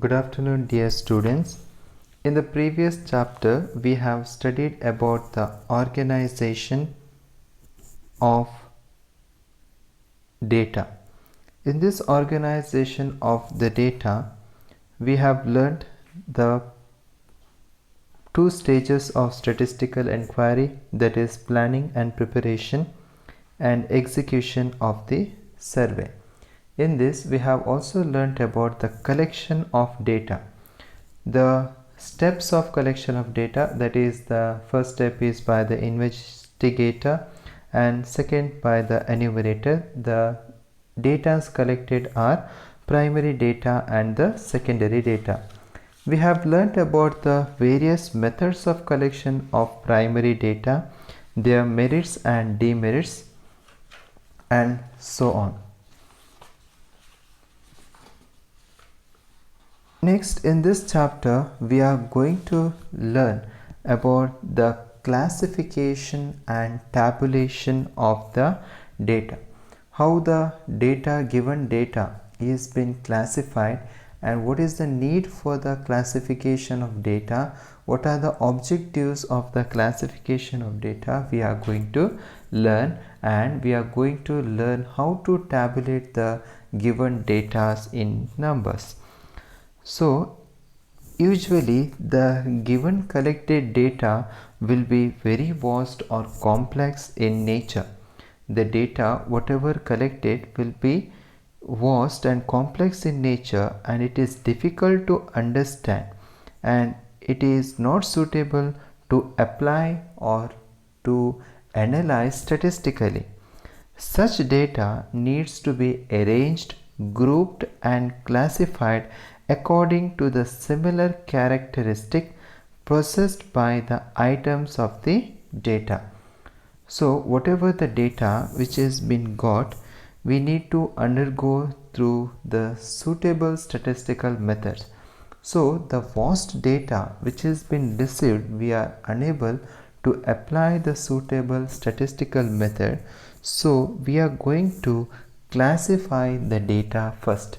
Good afternoon, dear students. In the previous chapter, we have studied about the organization of data. In this organization of the data, we have learned the two stages of statistical inquiry, that is planning and preparation and execution of the survey. In this, we have also learnt about the collection of data. The steps of collection of data, that is, the first step is by the investigator and second by the enumerator. The data collected are primary data and the secondary data. We have learnt about the various methods of collection of primary data, their merits and demerits, and so on. Next, in this chapter, we are going to learn about the classification and tabulation of the data. How the given data is been classified and what is the need for the classification of data, what are the objectives of the classification of data we are going to learn, and we are going to learn how to tabulate the given data in numbers. So, usually the given collected data will be very vast or complex in nature. The data whatever collected will be vast and complex in nature, and it is difficult to understand, and it is not suitable to apply or to analyze statistically. Such data needs to be arranged, grouped and classified according to the similar characteristic possessed by the items of the data. So whatever the data which has been got, we need to undergo through the suitable statistical methods. So the vast data which has been received, we are unable to apply the suitable statistical method. So we are going to classify the data first.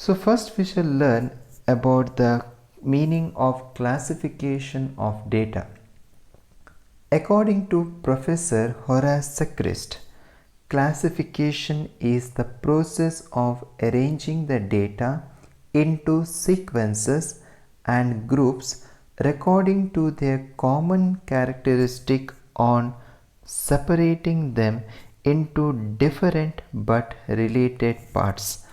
So first we shall learn about the meaning of classification of data. According to Professor Horace Sechrist, classification is the process of arranging the data into sequences and groups according to their common characteristic on separating them into different but related parts.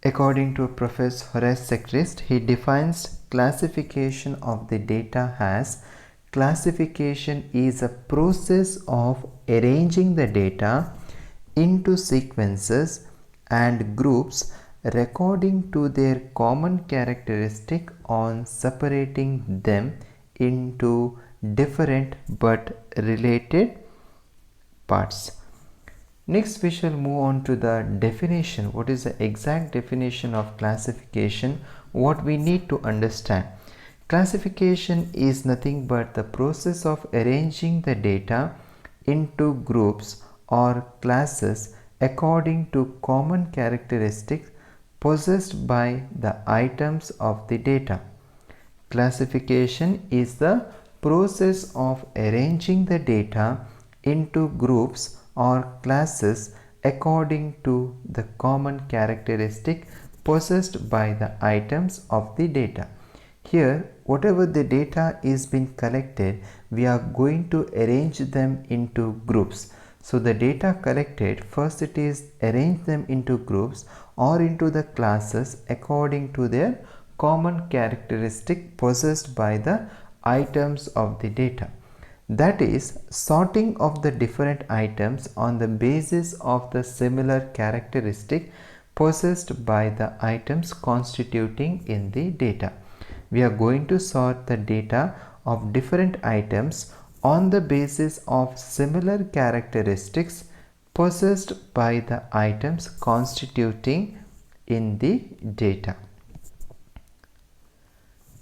According to Professor Horace Sechrist, he defines classification of the data as classification is a process of arranging the data into sequences and groups according to their common characteristic on separating them into different but related parts. Next, we shall move on to the definition. What is the exact definition of classification? What we need to understand. Classification is nothing but the process of arranging the data into groups or classes according to common characteristics possessed by the items of the data. Classification is the process of arranging the data into groups or classes according to the common characteristic possessed by the items of the data. Here, whatever the data is being collected, we are going to arrange them into groups. So the data collected, first it is arrange them into groups or into the classes according to their common characteristic possessed by the items of the data. That is, sorting of the different items on the basis of the similar characteristic possessed by the items constituting in the data. We are going to sort the data of different items on the basis of similar characteristics possessed by the items constituting in the data.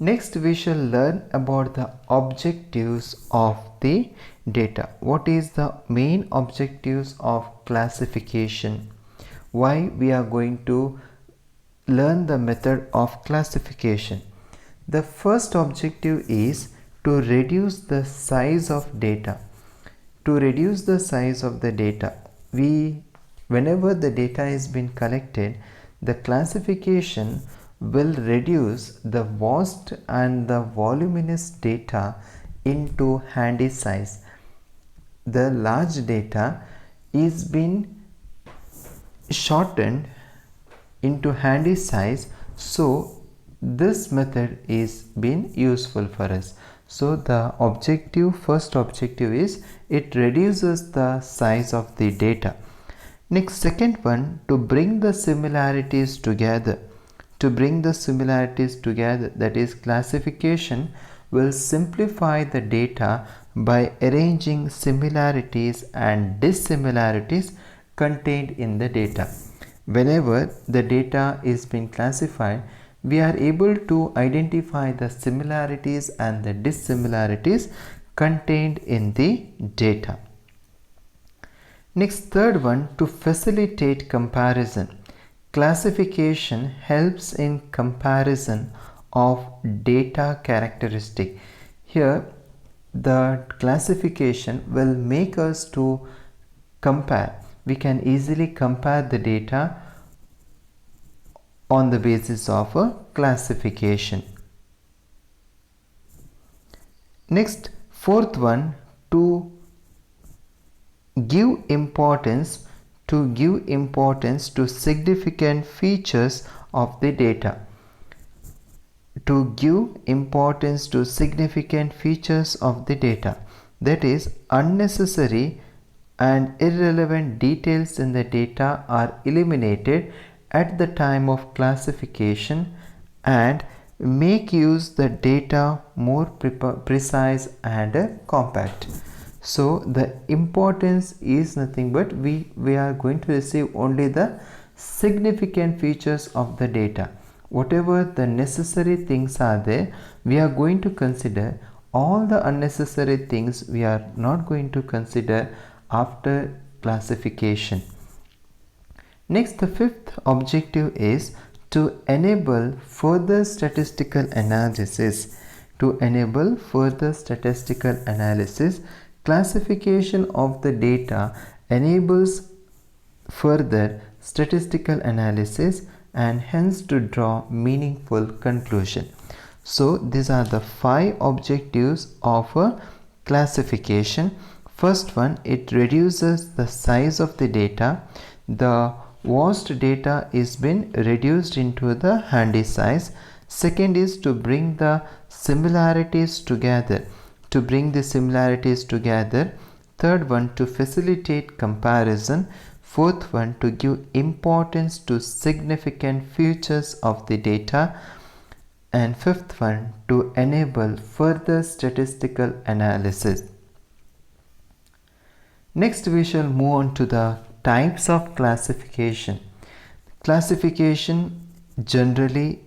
Next, we shall learn about the objectives of the data. What is the main objectives of classification? why we are going to learn the method of classification. The first objective is to reduce the size of data. To reduce the size of the data, whenever the data is being collected, the classification will reduce the vast and the voluminous data into handy size. The large data is being shortened into handy size, so this method is been useful for us. So the first objective is it reduces the size of the data. Next, second one, to bring the similarities together. To bring the similarities together, that is, classification will simplify the data by arranging similarities and dissimilarities contained in the data. Whenever the data is being classified, we are able to identify the similarities and the dissimilarities contained in the data. Next, third one, to facilitate comparison. Classification helps in comparison of data characteristic. Here, the classification will make us to compare. We can easily compare the data on the basis of a classification. Next, fourth one, to give importance to significant features of the data. To give importance to significant features of the data, that is, unnecessary and irrelevant details in the data are eliminated at the time of classification and make use the data more precise and compact. So the importance is nothing but we are going to receive only the significant features of the data. Whatever the necessary things are there, we are going to consider. All the unnecessary things we are not going to consider after classification. Next, the fifth objective is to enable further statistical analysis. To enable further statistical analysis, classification of the data enables further statistical analysis and hence to draw meaningful conclusion. So these are the 5 objectives of a classification. First one, it reduces the size of the data. The vast data is been reduced into the handy size. Second is to bring the similarities together. To bring the similarities together. Third one, to facilitate comparison. Fourth one, to give importance to significant features of the data. And fifth one, to enable further statistical analysis. Next, we shall move on to the types of classification. Classification generally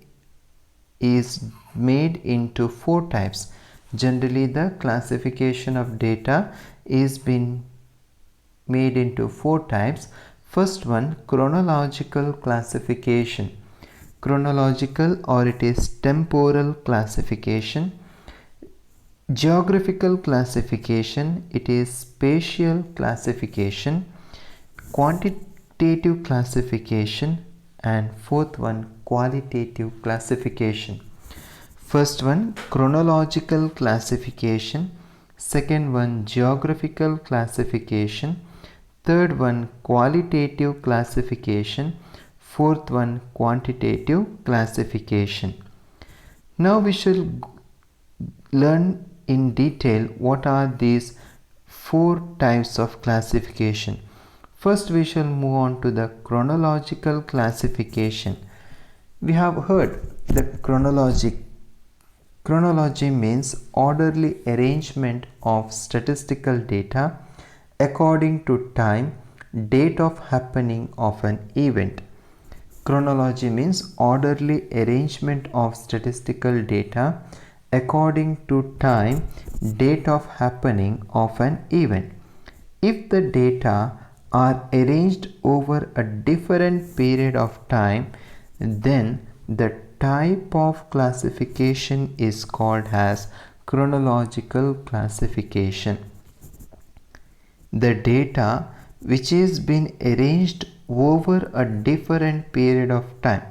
is made into 4 types. Generally, the classification of data is been made into 4 types. First one, chronological classification. Chronological, or it is temporal classification. Geographical classification, it is spatial classification. Quantitative classification, and fourth one, qualitative classification. First one, chronological classification. Second one, geographical classification. Third one, qualitative classification. Fourth one, quantitative classification. Now we shall learn in detail what are these 4 types of classification. First, we shall move on to the chronological classification. We have heard that chronology means orderly arrangement of statistical data according to time, date of happening of an event. Chronology means orderly arrangement of statistical data according to time, date of happening of an event. If the data are arranged over a different period of time, then the type of classification is called as chronological classification. The data which is been arranged over a different period of time,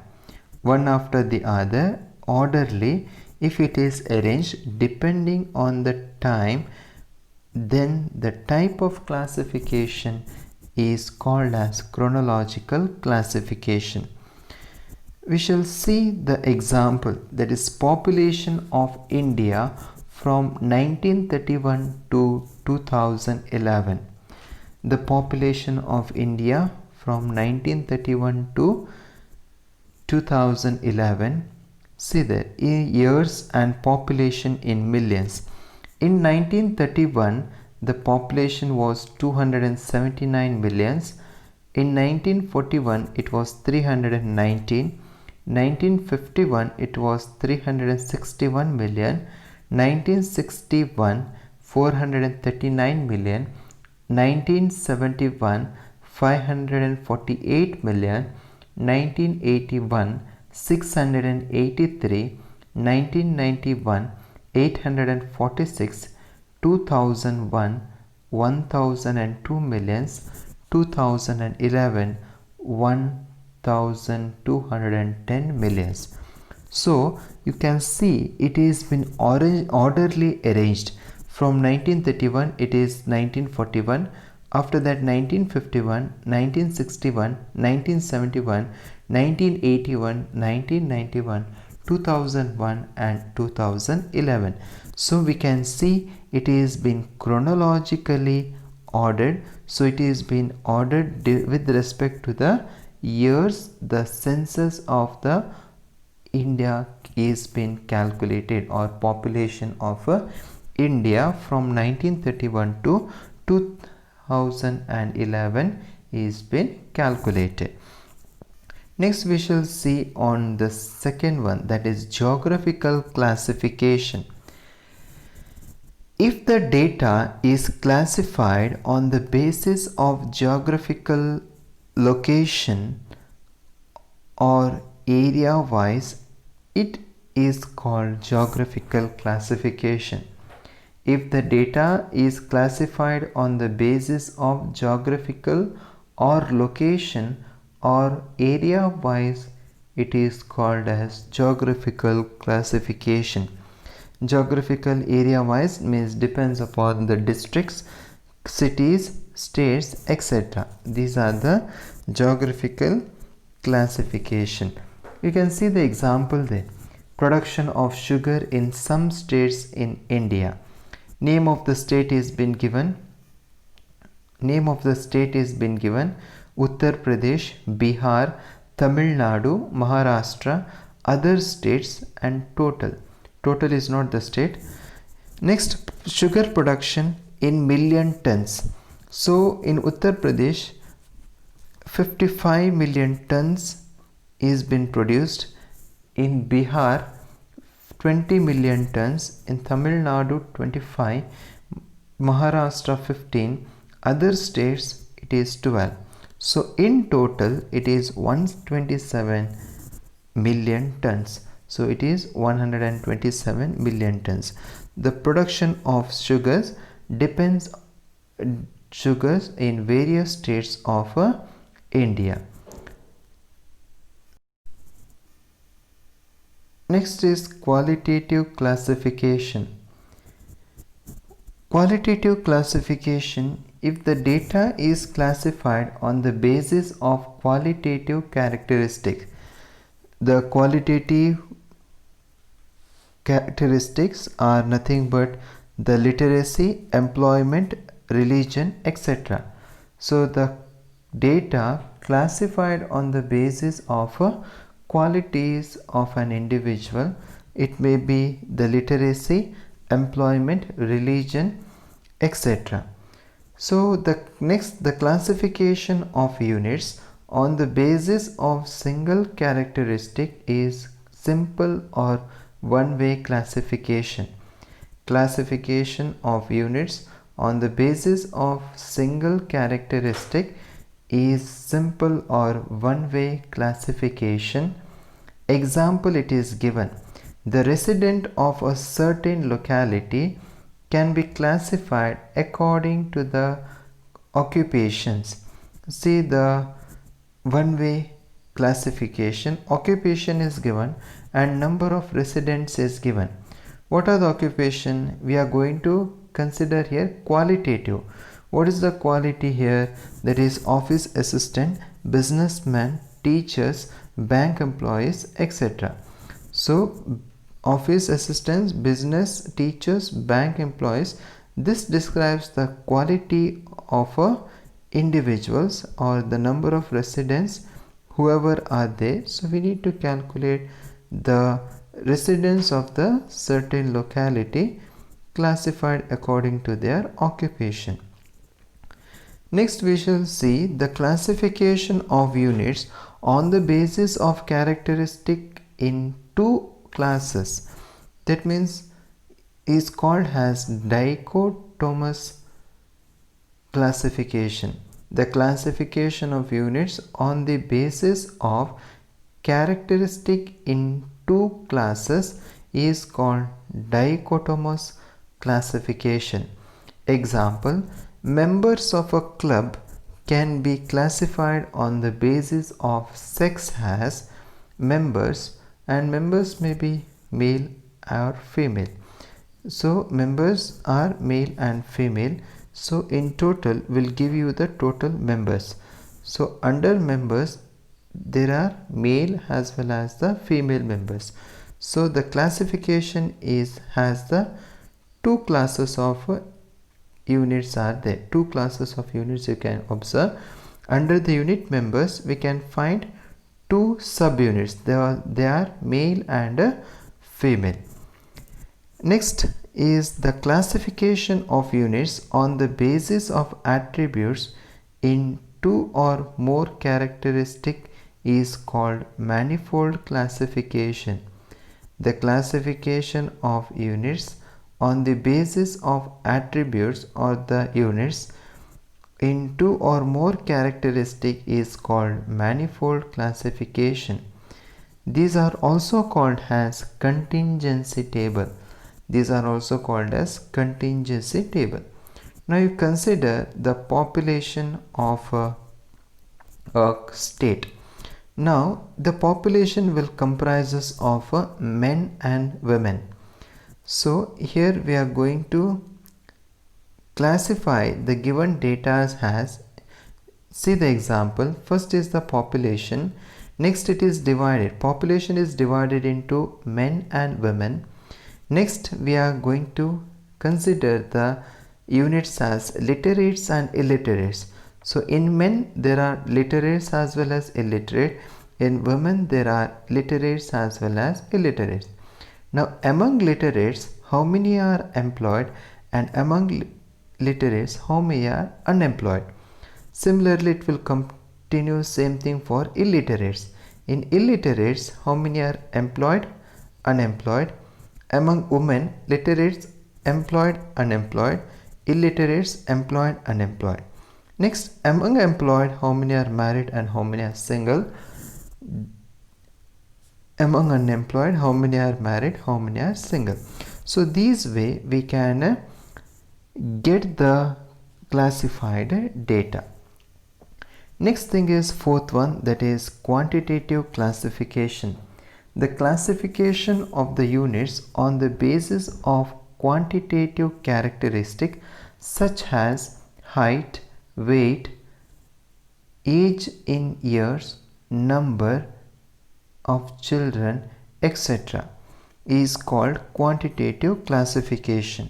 one after the other, orderly, if it is arranged depending on the time, then the type of classification is called as chronological classification. We shall see the example, that is population of India from 1931 to 2011. The population of India from 1931 to 2011. See the years and population in millions. In 1931, the population was 279 millions. In 1941, it was 319. 1951, it was 361 million. 1961, 439 million. 1971, 548 million. 1981, 683. 1991, 846. 2001, 1002 millions. 2011, 1210 millions. So you can see it is been orderly arranged. From 1931 it is 1941, after that 1951, 1961, 1971, 1981, 1991, 2001 and 2011. So we can see it is been chronologically ordered. So it is been ordered with respect to the years the census of the India is been calculated, or population of India from 1931 to 2011 is been calculated. Next we shall see on the second one, that is geographical classification. If the data is classified on the basis of geographical location or area wise, it is called geographical classification. If the data is classified on the basis of geographical or location or area wise, it is called as geographical classification. Geographical area wise means depends upon the districts, cities, states, etc. These are the geographical classification. You can see the example there. Production of sugar in some states in India. Name of the state is been given. Uttar Pradesh, Bihar, Tamil Nadu, Maharashtra, other states, and total. Total is not the state. Next, sugar production in million tons. So in Uttar Pradesh, 55 million tons is been produced. In Bihar, 20 million tons. In Tamil Nadu, 25. Maharashtra, 15. Other states, it is 12. So in total, it is 127 million tons. So it is 127 million tons. The production of sugars depends sugars in various states of India. Next is qualitative classification. Qualitative classification, if the data is classified on the basis of qualitative characteristics. The qualitative characteristics are nothing but the literacy, employment, religion, etc. So the data classified on the basis of qualities of an individual, it may be the literacy, employment, religion, etc. So the classification of units on the basis of single characteristic is simple or one-way classification. Classification of units on the basis of single characteristic is simple or one-way classification. Example, it is given: the resident of a certain locality can be classified according to the occupations. See the one-way classification. Occupation is given and number of residents is given. What are the occupation? We are going to consider here qualitative. What is the quality here? That is office assistant, businessman, teachers, bank employees, etc. So office assistants, business, teachers, bank employees, this describes the quality of a individuals or the number of residents whoever are there. So we need to calculate the residents of the certain locality classified according to their occupation. Next we shall see the classification of units on the basis of characteristic in two classes. That means is called as dichotomous classification. The classification of units on the basis of characteristic in two classes is called dichotomous classification. Example, members of a club can be classified on the basis of sex as members, and members may be male or female. So members are male and female. So in total will give you the total members. So under members there are male as well as the female members. So the classification has the two classes of units are there. Two classes of units you can observe. Under the unit members we can find two subunits. They are male and female. Next is the classification of units on the basis of attributes in two or more characteristic is called manifold classification. The classification of units on the basis of attributes or the units in two or more characteristic is called manifold classification. These are also called as contingency table. These are also called as contingency table. Now you consider the population of a state. Now the population will comprises of men and women. So here we are going to classify the given data as, see the example. First is the population. Next it is divided. Population is divided into men and women. Next we are going to consider the units as literates and illiterates. So in men there are literates as well as illiterate. In women there are literates as well as illiterates. Now among literates how many are employed, and among literates how many are unemployed. Similarly it will continue same thing for illiterates. In illiterates how many are employed, unemployed. Among women, literates employed, unemployed, illiterates employed, unemployed. Next, among employed, how many are married and how many are single. Among unemployed, how many are married, how many are single. So this way we can get the classified data. Next thing is fourth one, that is quantitative classification. The classification of the units on the basis of quantitative characteristic such as height, weight, age in years, number of children, etc. is called quantitative classification.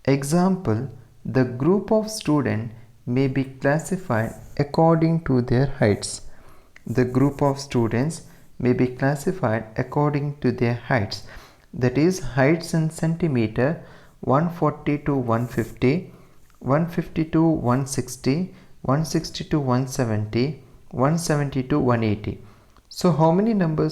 Example, the group of students may be classified according to their heights. The group of students may be classified according to their heights. That is heights in centimeter 140 to 150, 150 to 160, 160 to 170, 170 to 180. So how many number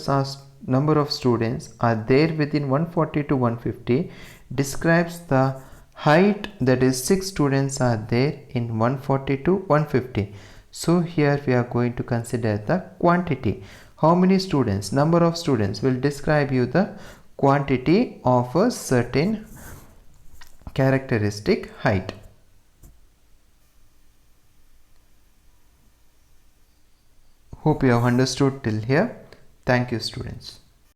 of students are there within 140 to 150 describes the height, that is 6 students are there in 140 to 150. So here we are going to consider the quantity. How many students, number of students will describe you the quantity of a certain characteristic height. Hope you have understood till here. Thank you, students.